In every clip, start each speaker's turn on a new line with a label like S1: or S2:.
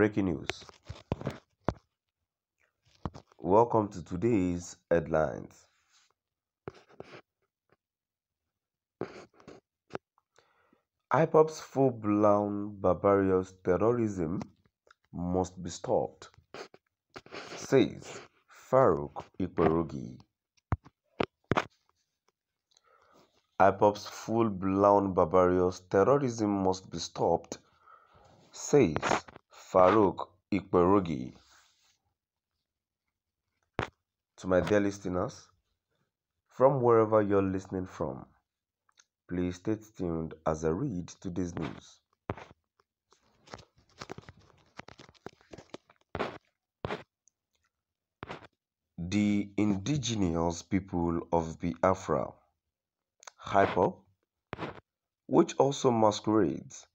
S1: Breaking news. Welcome to today's headlines. Ipob's full-blown barbarous terrorism must be stopped, says Ipob. Ipob's full-blown barbarous terrorism must be stopped, says Ipob. To my dear listeners, from wherever you're listening from, please stay tuned as I read today's news. The indigenous people of Biafra, Ipob, which also masquerades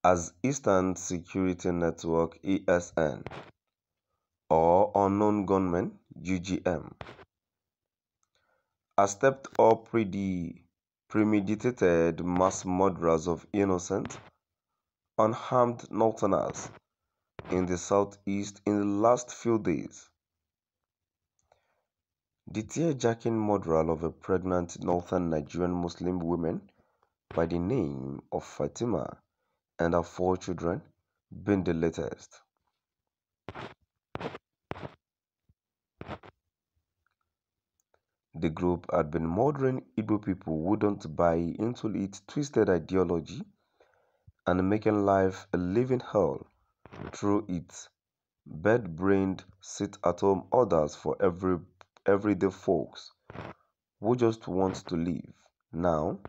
S1: as Eastern Security Network (ESN) or Unknown Gunmen (UGM), has stepped up premeditated mass murders of innocent, unarmed Northerners in the southeast in the last few days. The tear-jerking murder of a pregnant northern Nigerian Muslim woman by the name of Fatima and her 4 children being the latest. The group had been murdering Igbo people who don't buy into its twisted ideology and making life a living hell through its bird-brained sit-at-home orders for everyday folks who just want to live. Now,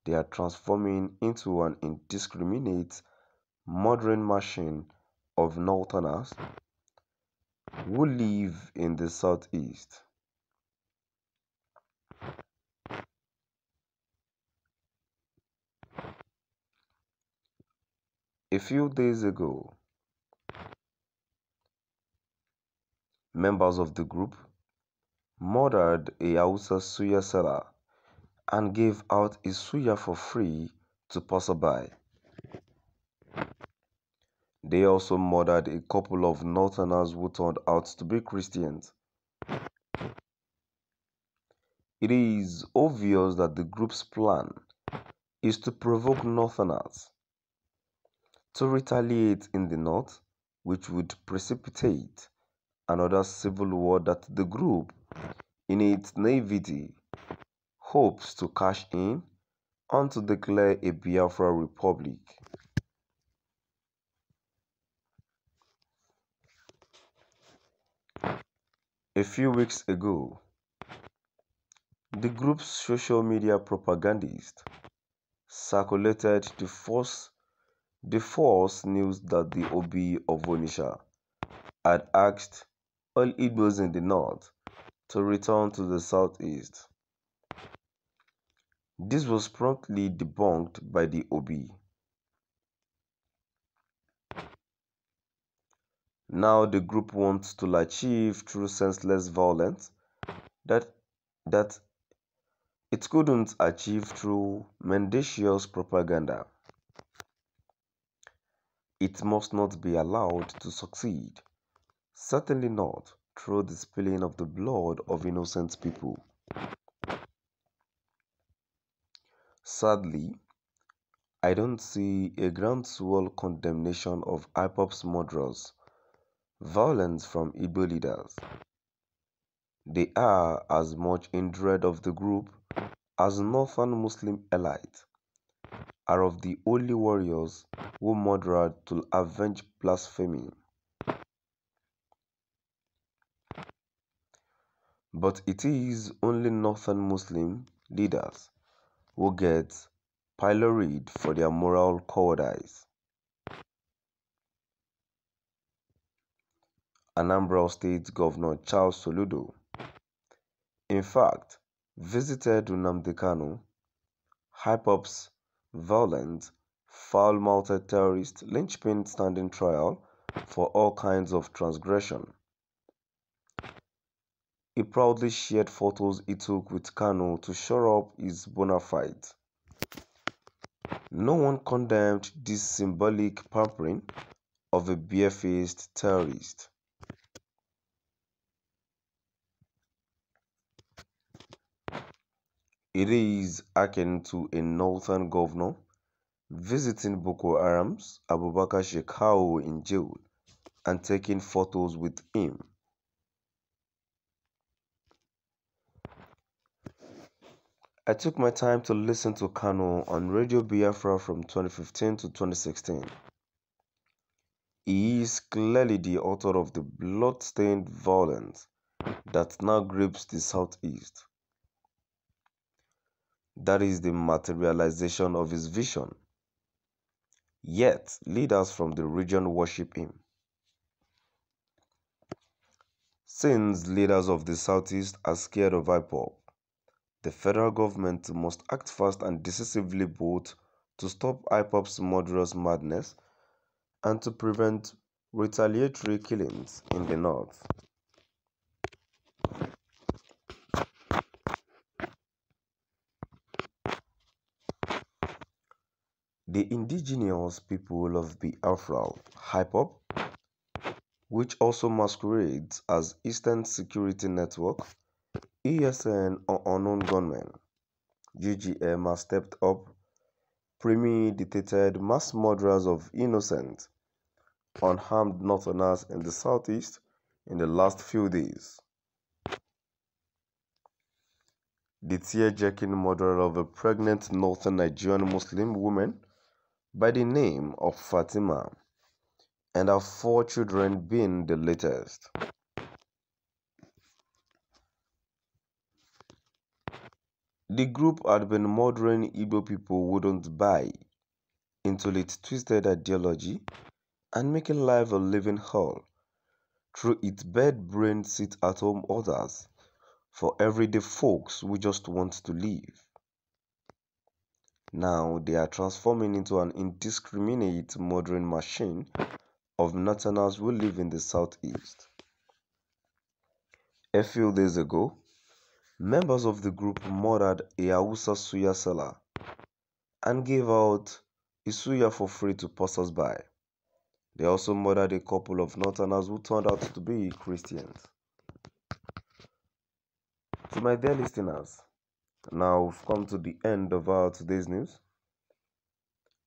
S1: they are transforming into an indiscriminate murdering machine of Northerners who live in the southeast. A few days ago, members of the group murdered a Hausa suya seller and gave out his suya for free to passerby. They also murdered a couple of Northerners who turned out to be Christians. It is obvious that the group's plan is to provoke Northerners to retaliate in the north, which would precipitate another civil war that the group, in its naivety, hopes to cash in on to declare a Biafra republic. A few weeks ago, the group's social media propagandist circulated the false news that the Obi of Onitsha had asked all Igbos in the north to return to the southeast. This was promptly debunked by the Obi. Now the group wants to achieve through senseless violence that it couldn't achieve through mendacious propaganda. It must not be allowed to succeed, certainly not through the spilling of the blood of innocent people. Sadly, I don't see a groundswell condemnation of Ipob's murderers, violence from Igbo leaders. They are as much in dread of the group as northern Muslim elite are of the holy warriors who murdered to avenge blasphemy. But it is only northern Muslim leaders who get pilloried for their moral cowardice. Anambra State Governor Charles Soludo, in fact, visited Nnamdi Kanu, Ipob's violent, foul-mouthed terrorist linchpin standing trial for all kinds of transgression. He proudly shared photos he took with Kanu to shore up his bona fides. No one condemned this symbolic pampering of a barefaced terrorist. It is akin to a northern governor visiting Boko Haram's Abubakar Shekau in jail and taking photos with him. I took my time to listen to Kanu on Radio Biafra from 2015 to 2016. He is clearly the author of the blood-stained violence that now grips the southeast. That is the materialization of his vision. Yet, leaders from the region worship him. Since leaders of the southeast are scared of Ipob, the federal government must act fast and decisively both to stop Ipob's murderous madness and to prevent retaliatory killings in the north. The indigenous people of Biafra, Ipob, which also masquerades as Eastern Security Network, ESN or unknown gunmen, UGM, has stepped up premeditated mass murderers of innocent, unarmed northerners in the southeast in the last few days. The tear-jerking murder of a pregnant northern Nigerian Muslim woman by the name of Fatima and her 4 children being the latest. The group had been murdering Igbo people who don't buy into its twisted ideology and making life a living hell through its bed-brained sit-at-home orders for everyday folks who just want to live. Now they are transforming into an indiscriminate murdering machine of northerners who live in the southeast. A few days ago, members of the group murdered a Hausa suya seller and gave out a suya for free to passers-by. They also murdered a couple of northerners who turned out to be Christians. To my dear listeners, now we've come to the end of our today's news.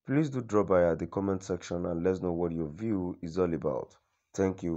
S1: Please do drop by at the comment section and let us know what your view is all about. Thank you.